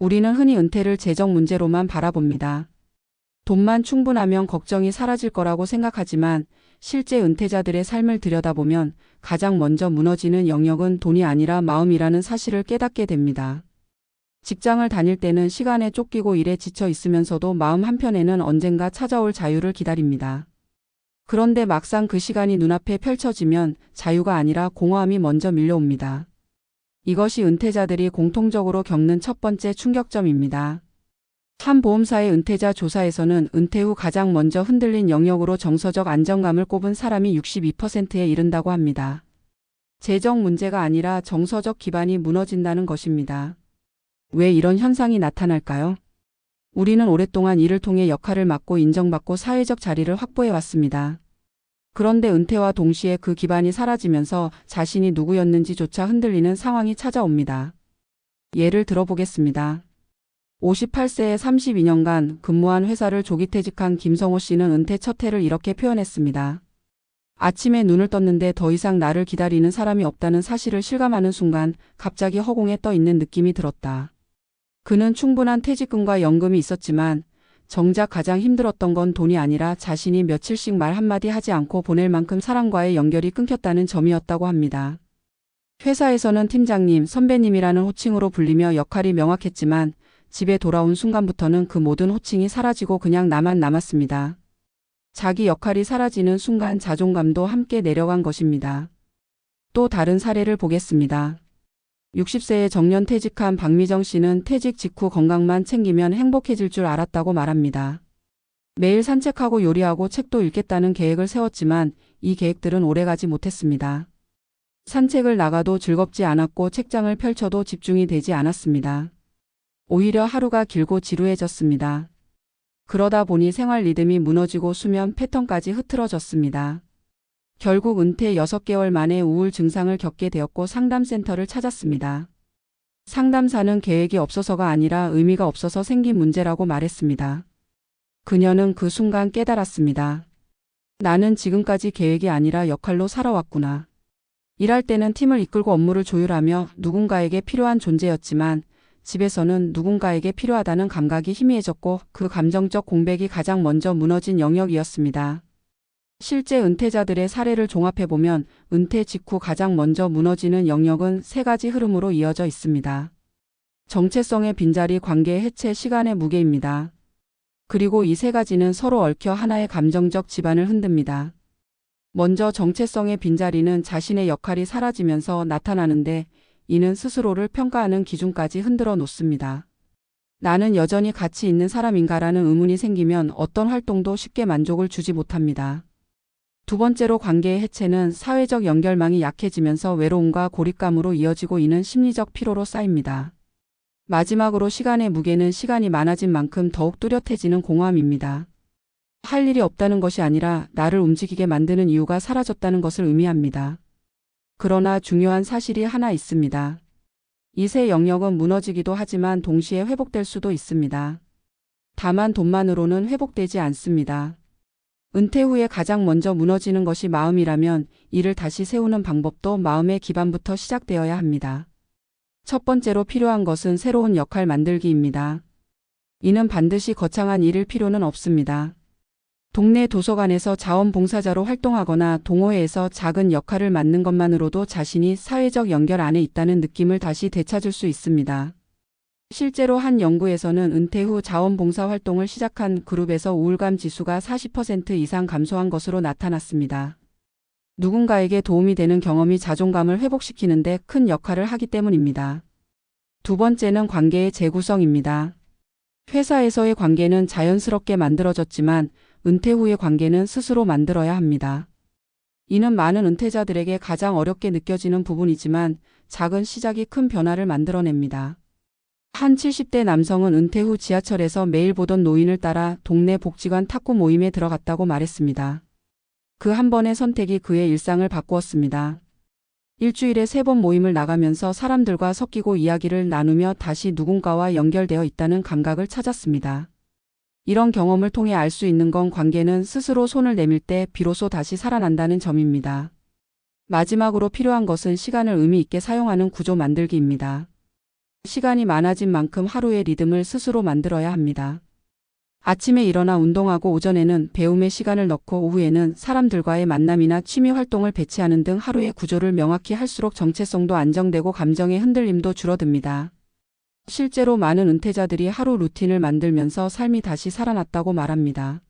우리는 흔히 은퇴를 재정 문제로만 바라봅니다. 돈만 충분하면 걱정이 사라질 거라고 생각하지만 실제 은퇴자들의 삶을 들여다보면 가장 먼저 무너지는 영역은 돈이 아니라 마음이라는 사실을 깨닫게 됩니다. 직장을 다닐 때는 시간에 쫓기고 일에 지쳐 있으면서도 마음 한편에는 언젠가 찾아올 자유를 기다립니다. 그런데 막상 그 시간이 눈앞에 펼쳐지면 자유가 아니라 공허함이 먼저 밀려옵니다. 이것이 은퇴자들이 공통적으로 겪는 첫 번째 충격점입니다. 한 보험사의 은퇴자 조사에서는 은퇴 후 가장 먼저 흔들린 영역으로 정서적 안정감을 꼽은 사람이 62%에 이른다고 합니다. 재정 문제가 아니라 정서적 기반이 무너진다는 것입니다. 왜 이런 현상이 나타날까요? 우리는 오랫동안 일을 통해 역할을 맡고 인정받고 사회적 자리를 확보해 왔습니다. 그런데 은퇴와 동시에 그 기반이 사라지면서 자신이 누구였는지조차 흔들리는 상황이 찾아옵니다. 예를 들어보겠습니다. 58세에 32년간 근무한 회사를 조기 퇴직한 김성호 씨는 은퇴 첫 해를 이렇게 표현했습니다. 아침에 눈을 떴는데 더 이상 나를 기다리는 사람이 없다는 사실을 실감하는 순간 갑자기 허공에 떠 있는 느낌이 들었다. 그는 충분한 퇴직금과 연금이 있었지만 정작 가장 힘들었던 건 돈이 아니라 자신이 며칠씩 말 한마디 하지 않고 보낼 만큼 사람과의 연결이 끊겼다는 점이었다고 합니다. 회사에서는 팀장님, 선배님이라는 호칭으로 불리며 역할이 명확했지만 집에 돌아온 순간부터는 그 모든 호칭이 사라지고 그냥 나만 남았습니다. 자기 역할이 사라지는 순간 자존감도 함께 내려간 것입니다. 또 다른 사례를 보겠습니다. 60세에 정년 퇴직한 박미정 씨는 퇴직 직후 건강만 챙기면 행복해질 줄 알았다고 말합니다. 매일 산책하고 요리하고 책도 읽겠다는 계획을 세웠지만 이 계획들은 오래가지 못했습니다. 산책을 나가도 즐겁지 않았고 책장을 펼쳐도 집중이 되지 않았습니다. 오히려 하루가 길고 지루해졌습니다. 그러다 보니 생활 리듬이 무너지고 수면 패턴까지 흐트러졌습니다. 결국 은퇴 6개월 만에 우울 증상을 겪게 되었고 상담센터를 찾았습니다. 상담사는 계획이 없어서가 아니라 의미가 없어서 생긴 문제라고 말했습니다. 그녀는 그 순간 깨달았습니다. 나는 지금까지 계획이 아니라 역할로 살아왔구나. 일할 때는 팀을 이끌고 업무를 조율하며 누군가에게 필요한 존재였지만 집에서는 누군가에게 필요하다는 감각이 희미해졌고 그 감정적 공백이 가장 먼저 무너진 영역이었습니다. 실제 은퇴자들의 사례를 종합해보면 은퇴 직후 가장 먼저 무너지는 영역은 세 가지 흐름으로 이어져 있습니다. 정체성의 빈자리, 관계의 해체, 시간의 무게입니다. 그리고 이 세 가지는 서로 얽혀 하나의 감정적 지반을 흔듭니다. 먼저 정체성의 빈자리는 자신의 역할이 사라지면서 나타나는데 이는 스스로를 평가하는 기준까지 흔들어 놓습니다. 나는 여전히 가치 있는 사람인가라는 의문이 생기면 어떤 활동도 쉽게 만족을 주지 못합니다. 두 번째로 관계의 해체는 사회적 연결망이 약해지면서 외로움과 고립감으로 이어지고 이는 심리적 피로로 쌓입니다. 마지막으로 시간의 무게는 시간이 많아진 만큼 더욱 뚜렷해지는 공허함입니다. 할 일이 없다는 것이 아니라 나를 움직이게 만드는 이유가 사라졌다는 것을 의미합니다. 그러나 중요한 사실이 하나 있습니다. 이 세 영역은 무너지기도 하지만 동시에 회복될 수도 있습니다. 다만 돈만으로는 회복되지 않습니다. 은퇴 후에 가장 먼저 무너지는 것이 마음이라면 이를 다시 세우는 방법도 마음의 기반부터 시작되어야 합니다. 첫 번째로 필요한 것은 새로운 역할 만들기입니다. 이는 반드시 거창한 일일 필요는 없습니다. 동네 도서관에서 자원봉사자로 활동하거나 동호회에서 작은 역할을 맡는 것만으로도 자신이 사회적 연결 안에 있다는 느낌을 다시 되찾을 수 있습니다. 실제로 한 연구에서는 은퇴 후 자원봉사 활동을 시작한 그룹에서 우울감 지수가 40% 이상 감소한 것으로 나타났습니다. 누군가에게 도움이 되는 경험이 자존감을 회복시키는데 큰 역할을 하기 때문입니다. 두 번째는 관계의 재구성입니다. 회사에서의 관계는 자연스럽게 만들어졌지만 은퇴 후의 관계는 스스로 만들어야 합니다. 이는 많은 은퇴자들에게 가장 어렵게 느껴지는 부분이지만 작은 시작이 큰 변화를 만들어냅니다. 한 70대 남성은 은퇴 후 지하철에서 매일 보던 노인을 따라 동네 복지관 탁구 모임에 들어갔다고 말했습니다. 그 한 번의 선택이 그의 일상을 바꾸었습니다. 일주일에 3번 모임을 나가면서 사람들과 섞이고 이야기를 나누며 다시 누군가와 연결되어 있다는 감각을 찾았습니다. 이런 경험을 통해 알 수 있는 건 관계는 스스로 손을 내밀 때 비로소 다시 살아난다는 점입니다. 마지막으로 필요한 것은 시간을 의미 있게 사용하는 구조 만들기입니다. 시간이 많아진 만큼 하루의 리듬을 스스로 만들어야 합니다. 아침에 일어나 운동하고 오전에는 배움의 시간을 넣고 오후에는 사람들과의 만남이나 취미 활동을 배치하는 등 하루의 구조를 명확히 할수록 정체성도 안정되고 감정의 흔들림도 줄어듭니다. 실제로 많은 은퇴자들이 하루 루틴을 만들면서 삶이 다시 살아났다고 말합니다.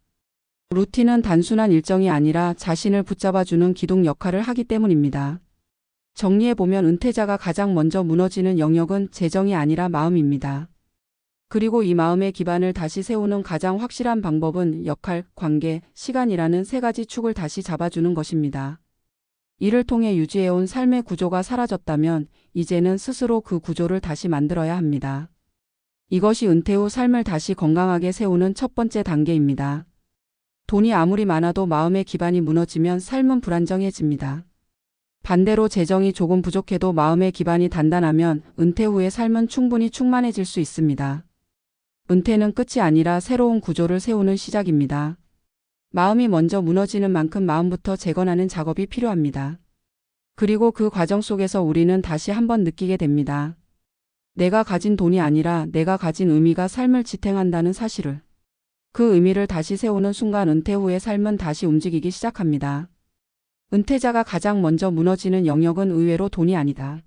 루틴은 단순한 일정이 아니라 자신을 붙잡아주는 기둥 역할을 하기 때문입니다. 정리해보면 은퇴자가 가장 먼저 무너지는 영역은 재정이 아니라 마음입니다. 그리고 이 마음의 기반을 다시 세우는 가장 확실한 방법은 역할, 관계, 시간이라는 세 가지 축을 다시 잡아주는 것입니다. 이를 통해 유지해온 삶의 구조가 사라졌다면 이제는 스스로 그 구조를 다시 만들어야 합니다. 이것이 은퇴 후 삶을 다시 건강하게 세우는 첫 번째 단계입니다. 돈이 아무리 많아도 마음의 기반이 무너지면 삶은 불안정해집니다. 반대로 재정이 조금 부족해도 마음의 기반이 단단하면 은퇴 후의 삶은 충분히 충만해질 수 있습니다. 은퇴는 끝이 아니라 새로운 구조를 세우는 시작입니다. 마음이 먼저 무너지는 만큼 마음부터 재건하는 작업이 필요합니다. 그리고 그 과정 속에서 우리는 다시 한번 느끼게 됩니다. 내가 가진 돈이 아니라 내가 가진 의미가 삶을 지탱한다는 사실을. 그 의미를 다시 세우는 순간 은퇴 후의 삶은 다시 움직이기 시작합니다. 은퇴자가 가장 먼저 무너지는 영역은 의외로 돈이 아니다.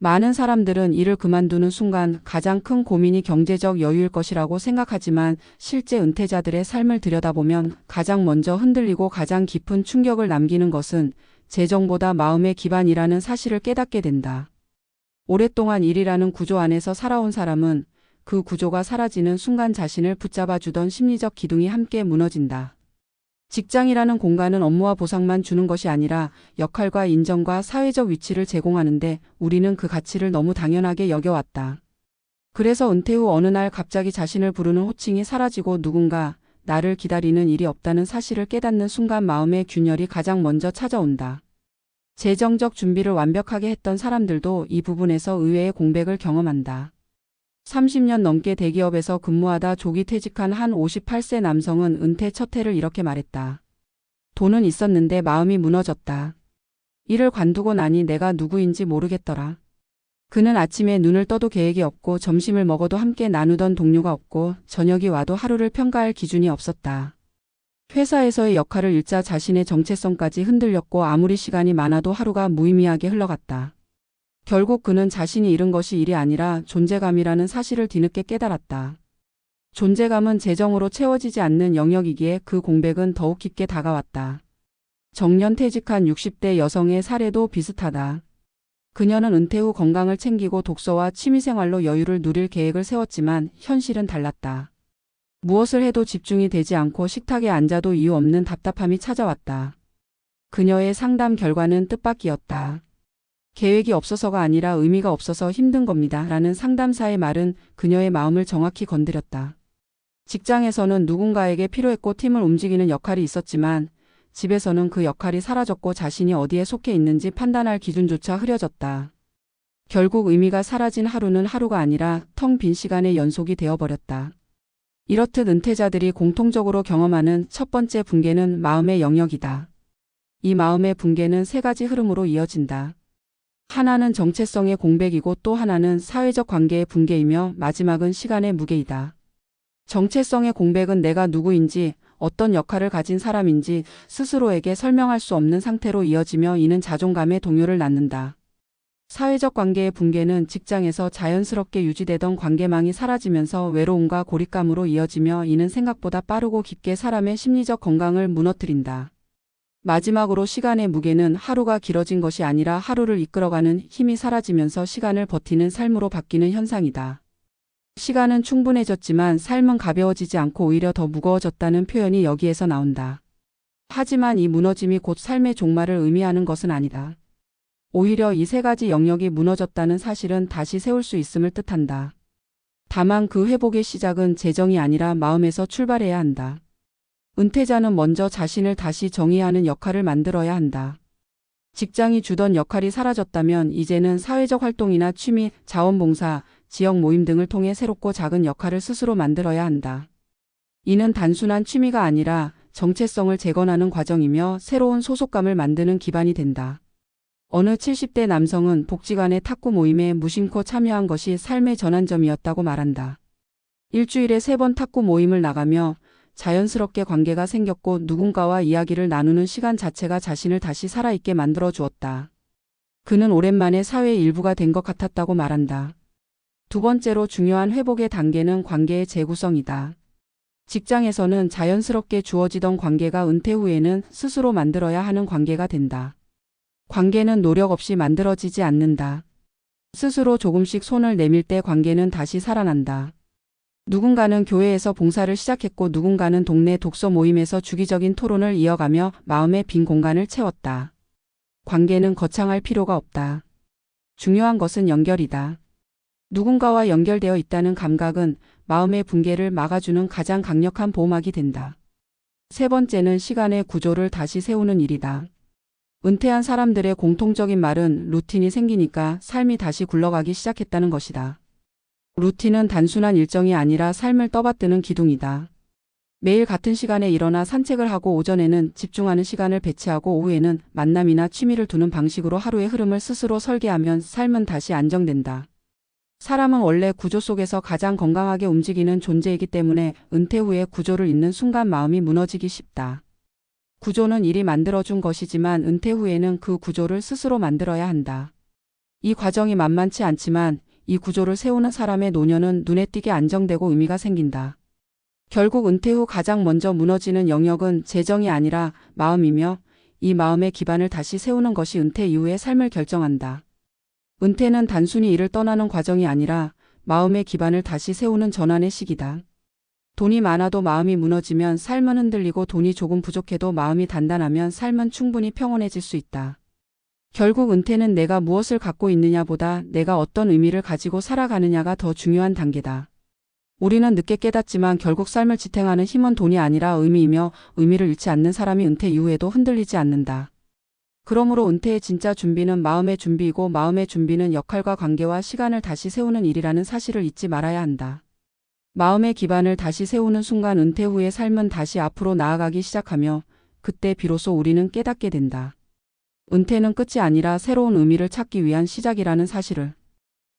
많은 사람들은 일을 그만두는 순간 가장 큰 고민이 경제적 여유일 것이라고 생각하지만 실제 은퇴자들의 삶을 들여다보면 가장 먼저 흔들리고 가장 깊은 충격을 남기는 것은 재정보다 마음의 기반이라는 사실을 깨닫게 된다. 오랫동안 일이라는 구조 안에서 살아온 사람은 그 구조가 사라지는 순간 자신을 붙잡아주던 심리적 기둥이 함께 무너진다. 직장이라는 공간은 업무와 보상만 주는 것이 아니라 역할과 인정과 사회적 위치를 제공하는데 우리는 그 가치를 너무 당연하게 여겨왔다. 그래서 은퇴 후 어느 날 갑자기 자신을 부르는 호칭이 사라지고 누군가 나를 기다리는 일이 없다는 사실을 깨닫는 순간 마음의 균열이 가장 먼저 찾아온다. 재정적 준비를 완벽하게 했던 사람들도 이 부분에서 의외의 공백을 경험한다. 30년 넘게 대기업에서 근무하다 조기 퇴직한 한 58세 남성은 은퇴 첫 해를 이렇게 말했다. 돈은 있었는데 마음이 무너졌다. 일을 관두고 나니 내가 누구인지 모르겠더라. 그는 아침에 눈을 떠도 계획이 없고 점심을 먹어도 함께 나누던 동료가 없고 저녁이 와도 하루를 평가할 기준이 없었다. 회사에서의 역할을 잃자 자신의 정체성까지 흔들렸고 아무리 시간이 많아도 하루가 무의미하게 흘러갔다. 결국 그는 자신이 잃은 것이 일이 아니라 존재감이라는 사실을 뒤늦게 깨달았다. 존재감은 재정으로 채워지지 않는 영역이기에 그 공백은 더욱 깊게 다가왔다. 정년퇴직한 60대 여성의 사례도 비슷하다. 그녀는 은퇴 후 건강을 챙기고 독서와 취미생활로 여유를 누릴 계획을 세웠지만 현실은 달랐다. 무엇을 해도 집중이 되지 않고 식탁에 앉아도 이유 없는 답답함이 찾아왔다. 그녀의 상담 결과는 뜻밖이었다. 계획이 없어서가 아니라 의미가 없어서 힘든 겁니다. 라는 상담사의 말은 그녀의 마음을 정확히 건드렸다. 직장에서는 누군가에게 필요했고 팀을 움직이는 역할이 있었지만 집에서는 그 역할이 사라졌고 자신이 어디에 속해 있는지 판단할 기준조차 흐려졌다. 결국 의미가 사라진 하루는 하루가 아니라 텅 빈 시간의 연속이 되어버렸다. 이렇듯 은퇴자들이 공통적으로 경험하는 첫 번째 붕괴는 마음의 영역이다. 이 마음의 붕괴는 세 가지 흐름으로 이어진다. 하나는 정체성의 공백이고 또 하나는 사회적 관계의 붕괴이며 마지막은 시간의 무게이다. 정체성의 공백은 내가 누구인지 어떤 역할을 가진 사람인지 스스로에게 설명할 수 없는 상태로 이어지며 이는 자존감의 동요를 낳는다. 사회적 관계의 붕괴는 직장에서 자연스럽게 유지되던 관계망이 사라지면서 외로움과 고립감으로 이어지며 이는 생각보다 빠르고 깊게 사람의 심리적 건강을 무너뜨린다. 마지막으로 시간의 무게는 하루가 길어진 것이 아니라 하루를 이끌어가는 힘이 사라지면서 시간을 버티는 삶으로 바뀌는 현상이다. 시간은 충분해졌지만 삶은 가벼워지지 않고 오히려 더 무거워졌다는 표현이 여기에서 나온다. 하지만 이 무너짐이 곧 삶의 종말을 의미하는 것은 아니다. 오히려 이 세 가지 영역이 무너졌다는 사실은 다시 세울 수 있음을 뜻한다. 다만 그 회복의 시작은 재정이 아니라 마음에서 출발해야 한다. 은퇴자는 먼저 자신을 다시 정의하는 역할을 만들어야 한다. 직장이 주던 역할이 사라졌다면 이제는 사회적 활동이나 취미, 자원봉사, 지역 모임 등을 통해 새롭고 작은 역할을 스스로 만들어야 한다. 이는 단순한 취미가 아니라 정체성을 재건하는 과정이며 새로운 소속감을 만드는 기반이 된다. 어느 70대 남성은 복지관의 탁구 모임에 무심코 참여한 것이 삶의 전환점이었다고 말한다. 일주일에 3번 탁구 모임을 나가며 자연스럽게 관계가 생겼고 누군가와 이야기를 나누는 시간 자체가 자신을 다시 살아있게 만들어 주었다. 그는 오랜만에 사회의 일부가 된 것 같았다고 말한다. 두 번째로 중요한 회복의 단계는 관계의 재구성이다. 직장에서는 자연스럽게 주어지던 관계가 은퇴 후에는 스스로 만들어야 하는 관계가 된다. 관계는 노력 없이 만들어지지 않는다. 스스로 조금씩 손을 내밀 때 관계는 다시 살아난다. 누군가는 교회에서 봉사를 시작했고 누군가는 동네 독서 모임에서 주기적인 토론을 이어가며 마음의 빈 공간을 채웠다. 관계는 거창할 필요가 없다. 중요한 것은 연결이다. 누군가와 연결되어 있다는 감각은 마음의 붕괴를 막아주는 가장 강력한 보호막이 된다. 세 번째는 시간의 구조를 다시 세우는 일이다. 은퇴한 사람들의 공통적인 말은 루틴이 생기니까 삶이 다시 굴러가기 시작했다는 것이다. 루틴은 단순한 일정이 아니라 삶을 떠받드는 기둥이다. 매일 같은 시간에 일어나 산책을 하고 오전에는 집중하는 시간을 배치하고 오후에는 만남이나 취미를 두는 방식으로 하루의 흐름을 스스로 설계하면 삶은 다시 안정된다. 사람은 원래 구조 속에서 가장 건강하게 움직이는 존재이기 때문에 은퇴 후에 구조를 잃는 순간 마음이 무너지기 쉽다. 구조는 일이 만들어준 것이지만 은퇴 후에는 그 구조를 스스로 만들어야 한다. 이 과정이 만만치 않지만 이 구조를 세우는 사람의 노년은 눈에 띄게 안정되고 의미가 생긴다. 결국 은퇴 후 가장 먼저 무너지는 영역은 재정이 아니라 마음이며 이 마음의 기반을 다시 세우는 것이 은퇴 이후의 삶을 결정한다. 은퇴는 단순히 일을 떠나는 과정이 아니라 마음의 기반을 다시 세우는 전환의 시기다. 돈이 많아도 마음이 무너지면 삶은 흔들리고 돈이 조금 부족해도 마음이 단단하면 삶은 충분히 평온해질 수 있다. 결국 은퇴는 내가 무엇을 갖고 있느냐보다 내가 어떤 의미를 가지고 살아가느냐가 더 중요한 단계다. 우리는 늦게 깨닫지만 결국 삶을 지탱하는 힘은 돈이 아니라 의미이며 의미를 잃지 않는 사람이 은퇴 이후에도 흔들리지 않는다. 그러므로 은퇴의 진짜 준비는 마음의 준비이고 마음의 준비는 역할과 관계와 시간을 다시 세우는 일이라는 사실을 잊지 말아야 한다. 마음의 기반을 다시 세우는 순간 은퇴 후의 삶은 다시 앞으로 나아가기 시작하며 그때 비로소 우리는 깨닫게 된다. 은퇴는 끝이 아니라 새로운 의미를 찾기 위한 시작이라는 사실을.